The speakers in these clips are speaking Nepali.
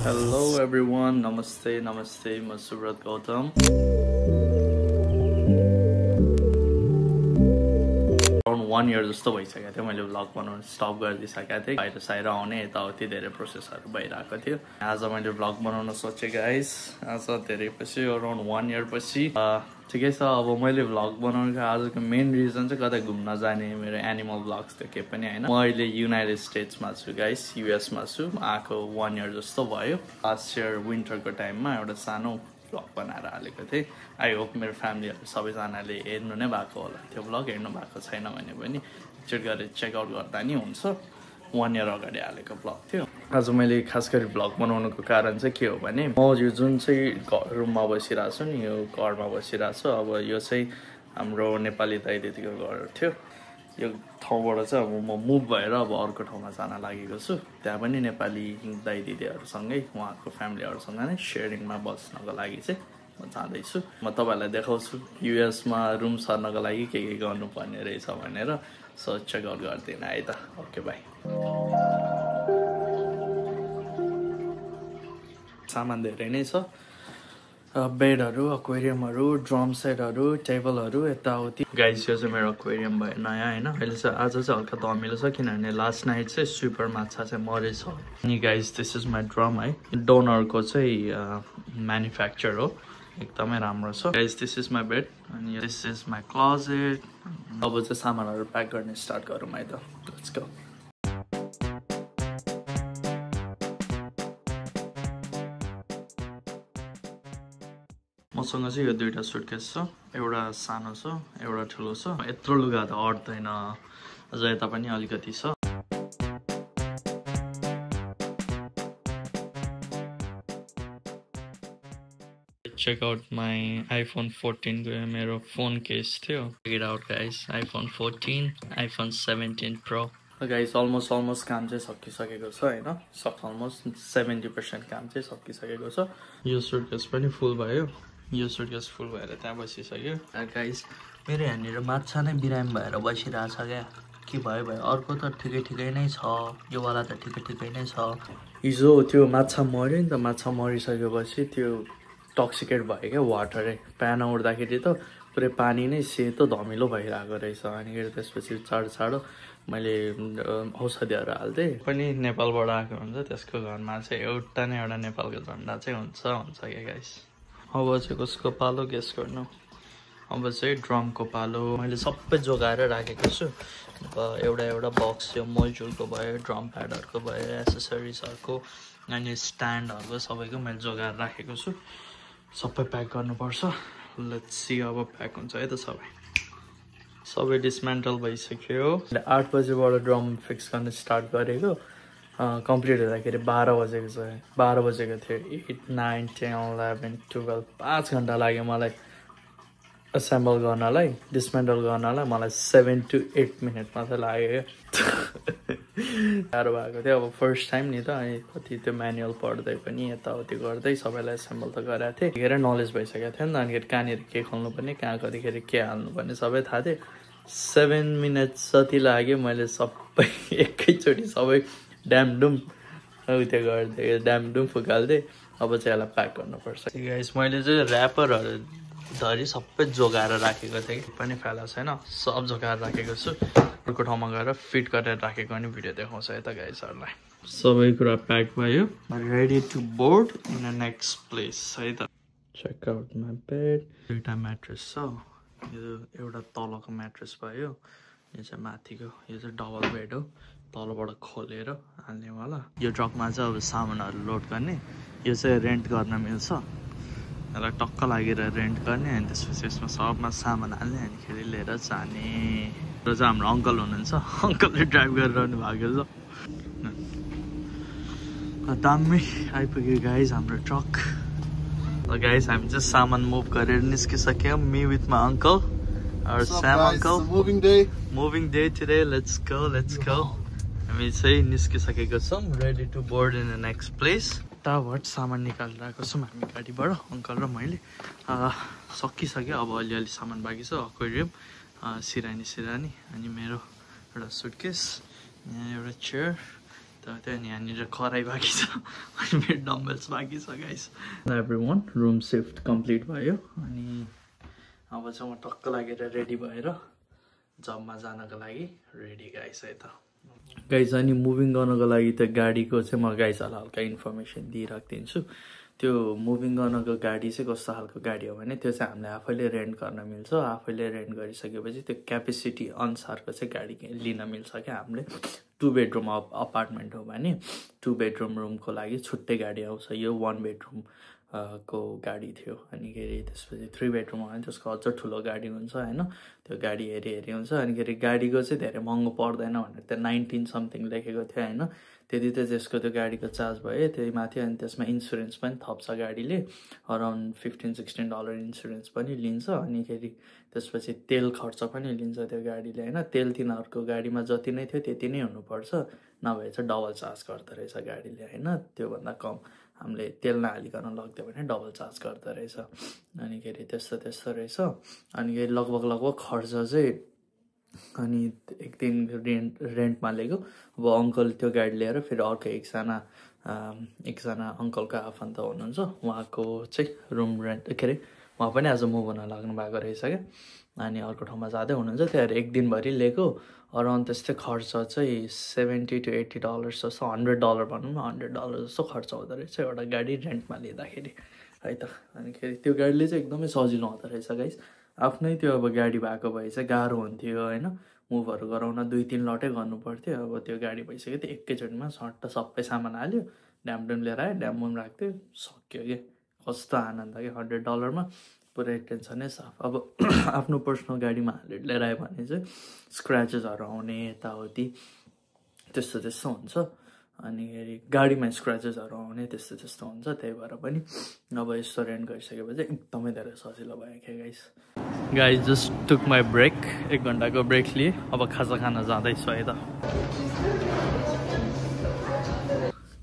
Hello everyone, namaste, namaste, म सुब्रत गौतम। Around 1 year जस्तो भइसकेको थियो मैले भ्लग बनाउन स्टप गरिदिसकेको थिएँ। बाहिर साहिर आउने यताउति धेरै प्रोसेसहरू भइरहेको थियो। आज मैले भ्लग बनाउन सोचे गाइस। आज धेरै पछि अराउन्ड 1 year पछि ठिकै छ। अब मैले भ्लग बनाउनुको आजको मेन रिजन चाहिँ कतै घुम्न जाने मेरो एनिमल भ्लग्स थियो केही पनि हैन। म अहिले युनाइटेड स्टेट्समा छु गाइस, युएसमा छु। आएको 1 year जस्तो भयो। लास्ट इयर विन्टरको टाइममा एउटा सानो भ्लग बनाएर हालेको थिएँ। आई होप मेरो फ्यामिलीहरू सबैजनाले हेर्नु नै भएको होला। त्यो भ्लग हेर्नु भएको छैन भने पनि एकचोटि गरेर चेकआउट गर्दा नि हुन्छ। 1 year अगाडि हालेको भ्लग थियो। आज मैले खास गरी भ्लग बनाउनुको कारण चाहिँ के हो भने म यो जुन चाहिँ रुममा बसिरहेको छु नि, यो घरमा बसिरहेको छु। अब यो चाहिँ हाम्रो नेपाली दाइ दिदीको घर थियो। यो ठाउँबाट चाहिँ अब म मुभ भएर अब अर्को ठाउँमा जान लागेको छु। त्यहाँ पनि नेपाली दाइ दिदीहरूसँगै उहाँको फ्यामिलीहरूसँग नै सेयरिङमा बस्नको लागि चाहिँ म जाँदैछु। म तपाईँहरूलाई देखाउँछु युएसमा रुम सर्नको लागि के गर्नुपर्ने रहेछ भनेर। सो चेकआउट गर्दिनँ है त। Okay by. सामान धेरै नै छ। बेडहरू, एक्वेरियमहरू, ड्रम सेटहरू, टेबलहरू, यताउति। गाइस यो चाहिँ मेरो एक्वेरियम भयो नयाँ हैन। अहिले चाहिँ आज चाहिँ हल्का धमिलो छ किनभने लास्ट नाइट चाहिँ सुपर माछा चाहिँ मरेछ। अनि guys this is my drum है। डोनरको चाहिँ म्यानुफ्याक्चर हो। एकदमै राम्रो छ। Guys this is my bed अनि दिस इज माई क्लोजेट। अब चाहिँ सामानहरू प्याक गर्ने स्टार्ट गरौँ है त। Let's go. मसँग चाहिँ यो दुईटा सुटकेस छ। एउटा सानो छ, एउटा ठुलो छ। यत्रो लुगा त अट्दैन। अझ यता पनि अलिकति छ। चेक आउट माई आइफोन 14 को मेरो फोन केस थियो। Check it out guys. IPhone 14, iPhone 17 pro. Guys almost काम चाहिँ सकिसकेको छ हैन। अलमोस्ट 70% काम चाहिँ सकिसकेको छ। यो सुटकेस पनि फुल भयो। यो सुटकेस फुल भएर त्यहाँ बसिसक्यो। गाइस मेरो यहाँनिर माछा नै बिरामी भएर बसिरहेछ क्या। के भयो अर्को त ठिकै नै छ। यो वाला त ठिकै नै छ। हिजो त्यो माछा मर्यो नि त। माछा मरिसकेपछि त्यो टक्सिकेट भयो क्या वाटरै। बिहान उठ्दाखेरि त पुरै पानी नै सेतो धमिलो भइरहेको रहेछ। अनि त्यसपछि चाँडो मैले औषधिहरू हाल्थेँ। पनि नेपालबाट आएको हुन्छ। त्यसको घरमा चाहिँ एउटा नेपालको झन्डा चाहिँ हुन्छ क्या गाइस। अब चाहिँ कसको पालो गेस गर्नु। अब चाहिँ ड्रमको पालो। मैले सबै जोगाएर राखेको छु। एउटा बक्स यो मोजुलको भयो, ड्रम प्याडहरूको भयो, एसेसरिजहरूको अनि स्ट्यान्डहरूको सबैको मैले जोगाएर राखेको छु। सबै प्याक गर्नुपर्छ। लेट्स सी अब प्याक हुन्छ है त सबै डिसमेन्टल भइसक्यो। 8 बजेबाट ड्रम फिक्स गर्न स्टार्ट गरेको। कम्प्लिट हुँदाखेरि 12 बजेको छ। 12 बजेको थियो। 8, 9, 10, 11, 12 5 घन्टा लाग्यो मलाई एसेम्बल गर्नलाई। डिसमेन्टल गर्नलाई मलाई 7 to 8 मिनट मात्रै लाग्यो। गाह्रो भएको थियो। अब फर्स्ट टाइम नि त। अनि कति त्यो म्यानुअल पढ्दै पनि यताउति गर्दै सबैलाई एसेम्बल त गराएको थिएँ। धेरै नलेज भइसकेको थियो नि त। अनि कहाँनिर के खोल्नुपर्ने, कहाँ कतिखेर के हाल्नुपर्ने सबै थाहा थियो। 7 मिनट जति लाग्यो। मैले सबै एकैचोटि सबै ड्यामडुम त्यो गरिदिएँ। ड्यामडुम फुकाल्थेँ। अब चाहिँ यसलाई प्याक गर्नुपर्छ। गाइस मैले चाहिँ ऱ्यापरहरू धरि सबै जोगाएर राखेको थिएँ। पनि फेला छैन। सब जोगाएर राखेको छु। अर्को ठाउँमा गएर फिट गरेर राखेको अनि भिडियो देखाउँछ है त गाइसहरूलाई। सबै कुरा प्याक भयो। Ready to board in the next place है त। Check out my bed. दुईवटा म्याट्रेस छ। यो एउटा तलको म्याट्रेस भयो। यो चाहिँ माथिको। यो चाहिँ डबल बेड हो। तलबाट खोलेर हाल्नेवाला। यो ट्रकमा चाहिँ अब सामानहरू लोड गर्ने। यो चाहिँ रेन्ट गर्न मिल्छ। यसलाई टक्क लागेर रेन्ट गर्ने। अनि त्यसपछि यसमा सबमा सामान हाल्ने अनि खेरि लिएर जाने। र चाहिँ हाम्रो अङ्कल हुनुहुन्छ। अङ्कलले ड्राइभ गरिरहनु भएको छ। दामी आइपुग्यो गाइज हाम्रो ट्रक। गाइज हामी चाहिँ सामान मुभ गरेर निस्किसक्यौँ। मी विथ माई अङ्कल और Shyam uncle. Moving day today. Let's go. हामी चाहिँ निस्किसकेको छौँ। Ready to board in the next place. टाबाट सामान निकालिरहेको छौँ हामी गाडीबाट। अङ्कल र मैले सकिसक्यो। अब अलिअलि सामान बाँकी छ। एक्वेरियम, सिरानी अनि मेरो एउटा सुटकेस, यहाँ एउटा चेयर, त्यो नि यहाँनिर खराइ बाँकी छ अनि मेरो डम्बल्स बाँकी छ guys everyone room shift complete भयो अनि अब चाहिँ म टक्क लागेर रेडी भएर जबमा जानको लागि रेडी गाइस है त गाइस अनि मुभिङ गर्नको लागि त गाडीको चाहिँ म गाइसलाई हल्का इन्फर्मेसन दिइराखिदिन्छु त्यो मुभिङ गर्नको गाडी चाहिँ कस्तो खालको गाडी हो भने त्यो चाहिँ हामीले आफैले रेन्ट गर्न मिल्छ आफैले रेन्ट गरिसकेपछि त्यो क्यापेसिटी अनुसारको चाहिँ गाडी लिन मिल्छ क्या हामीले 2 बेडरुम अपार्टमेन्ट हो भने 2 बेडरुम रुमको लागि छुट्टै गाडी आउँछ यो 1 बेडरुम को गाडी थियो अनि त्यसपछि 3 बेडरुम हो भने त्यसको अझ ठुलो गाडी हुन्छ हैन त्यो गाडी हेरी हुन्छ अनि गाडीको चाहिँ धेरै महँगो पर्दैन भनेर त्यो 19 समथिङ लेखेको थियो हैन त्यति त त्यसको त्यो गाडीको चार्ज भयो त्यही माथि अनि त्यसमा इन्स्योरेन्स पनि थप्छ गाडीले अराउन्ड $15-16 इन्स्योरेन्स पनि लिन्छ अनि त्यसपछि तेल खर्च पनि लिन्छ त्यो गाडीले हैन तेल तिनीहरूको गाडीमा जति नै थियो त्यति नै हुनुपर्छ नभए चाहिँ डबल चार्ज गर्दो रहेछ गाडीले हैन त्यो भन्दा कम हामीले तेल नहालिकन लग्यो भने डबल चार्ज गर्दो रहेछ अनि त्यस्तो रहेछ अनि लगभग खर्च चाहिँ अनि एक दिन रेन्टमा लिएको अब अङ्कल त्यो गाडी लिएर फेरि अर्को एकजना अङ्कलको आफन्त हुनुहुन्छ उहाँको चाहिँ रुम रेन्ट उहाँ पनि आज मुभ हुन लाग्नु भएको रहेछ क्या अनि अर्को ठाउँमा जाँदै हुनुहुन्छ त्यहाँ एक दिनभरि लिएको अराउन्ड त्यस्तै खर्च चाहिँ $70 to $80 जस्तो $100 भनौँ न $100 जस्तो खर्च हुँदो रहेछ एउटा गाडी रेन्टमा लिँदाखेरि है त अनि त्यो गाडीले चाहिँ एकदमै सजिलो हुँदो रहेछ गाइस आफ्नै त्यो अब गाडी भएको भए चाहिँ गाह्रो हुन्थ्यो होइन मुभहरू गराउन 2-3 लटै गर्नु पर्थ्यो अब त्यो गाडी भइसक्यो त्यो एकैचोटिमा सट्ट सबै सामान हाल्यो ड्याम लिएर आयो ड्याममा राख्थ्यो सक्यो कि कस्तो आनन्द क्या $100 पुरै टेन्सनै साफ अब आफ्नो पर्सनल गाडीमा हालेर लिएर आयो भने चाहिँ स्क्रचेसहरू आउने यताउति त्यस्तो हुन्छ अनि गाडीमा स्क्रचेसहरू आउने त्यस्तो हुन्छ त्यही भएर पनि अब यस्तो रेन्ट गरिसकेपछि एकदमै धेरै सजिलो भयो क्या guys just took my break 1 घन्टाको ब्रेक लिए अब खाजा खान जाँदैछु है त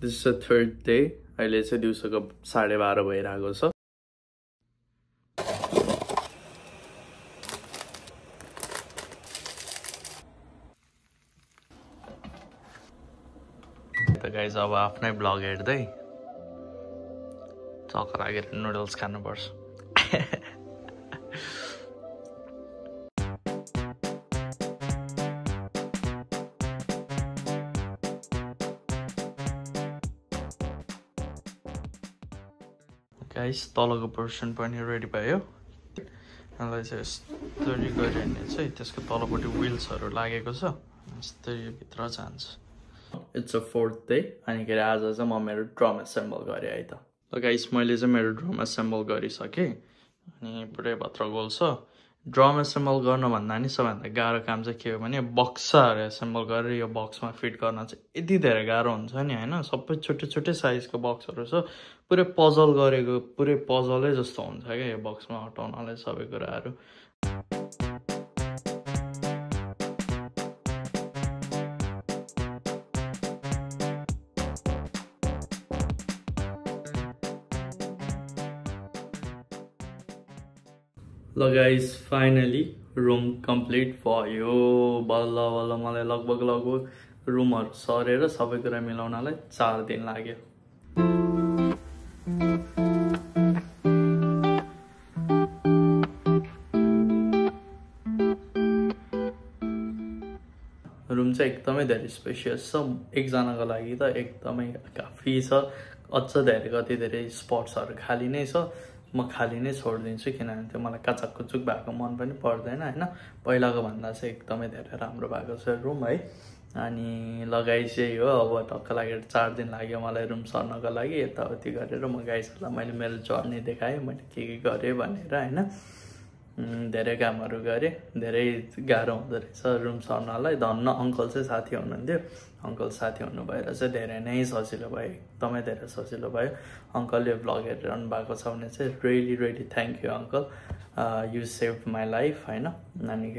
this is the 3rd day अहिले चाहिँ दिउँसोको 12:30 भइरहेको छ गाइस अब आफ्नै ब्लग हेर्दै चक्कर लागेर नुडल्स खानुपर्छ गाइस तलको पोर्सन पनि रेडी भयो यसलाई चाहिँ यस्तरी गऱ्यो भने चाहिँ त्यसको तलपट्टि व्हिल्सहरू लागेको छ यस्तै भित्र जान्छ इट्स अ 4th डे अनि आज चाहिँ म मेरो ड्रम एसेम्बल गरेँ है त गाइस मैले चाहिँ मेरो ड्रम एसेम्बल गरिसकेँ अनि पुरै भत्र गोल छ ड्रम एसेम्बल गर्नुभन्दा नि सबैभन्दा गाह्रो काम चाहिँ के हो भने बक्सहरू एसेम्बल गरेर यो बक्समा फिट गर्न चाहिँ यति धेरै गाह्रो हुन्छ नि होइन सबै छुट्टै साइजको बक्सहरू छ पुरै पजल गरेको पुरै पजलै जस्तो हुन्छ क्या यो बक्समा हटाउनलाई सबै कुराहरू ल गाइस फाइनली रुम कम्प्लिट भयो बल्ल मलाई लगभग रुमहरू सरेर सबै कुरा मिलाउनलाई 4 दिन लाग्यो रुम चाहिँ एकदमै धेरै स्पेसियस छ एकजनाको लागि त एकदमै काफी छ अझ कति धेरै स्पट्सहरू खाली नै छ म खाली नै छोडिदिन्छु किनभने त्यो मलाई काचक कुचुक भएको मन पनि पर्दैन होइन पहिलाको भन्दा चाहिँ एकदमै धेरै राम्रो भएको छ रुम है अनि लगाइ चाहिँ हो अब टक्क लागेर 4 दिन लाग्यो मलाई रुम सर्नको लागि यताउति गरेर म गाइसहरूलाई मैले मेरो जर्नी देखाएँ मैले के गरेँ भनेर होइन धेरै कामहरू गरेँ धेरै गाह्रो हुँदो रहेछ रुम सर्नलाई धन्न अङ्कल चाहिँ साथी हुनुहुन्थ्यो अङ्कल साथी हुनु भएर चाहिँ धेरै नै सजिलो भयो एकदमै धेरै सजिलो भयो अङ्कलले भ्लग हेरिरहनु भएको छ भने चाहिँ really thank you uncle you save my life होइन अनि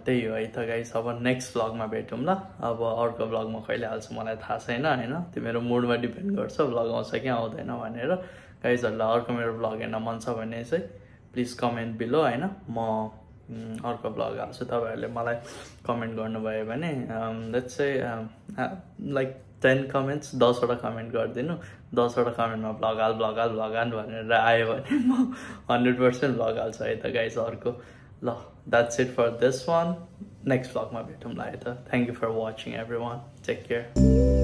त्यही हो है त गाइस अब नेक्स्ट भ्लगमा भेटौँ ल अब अर्को भ्लग म कहिले हाल्छु मलाई थाहा छैन होइन त्यो मेरो मुडमा डिपेन्ड गर्छ भ्लग आउँछ कि आउँदैन भनेर गाइसहरूलाई अर्को मेरो भ्लग हेर्न मन छ भने चाहिँ प्लिज कमेन्ट बिलो होइन म अर्को भ्लग हाल्छु तपाईँहरूले मलाई कमेन्ट गर्नुभयो भने लेट्स से लाइक 10 कमेन्ट्स 10वटा कमेन्ट गरिदिनु 10वटा कमेन्टमा भ्लग हाल भनेर आयो भने म 100% भ्लग हाल्छु है त गाइज अर्को ल that's it for this one next भ्लगमा भेटौँला है त thank you for watching everyone take care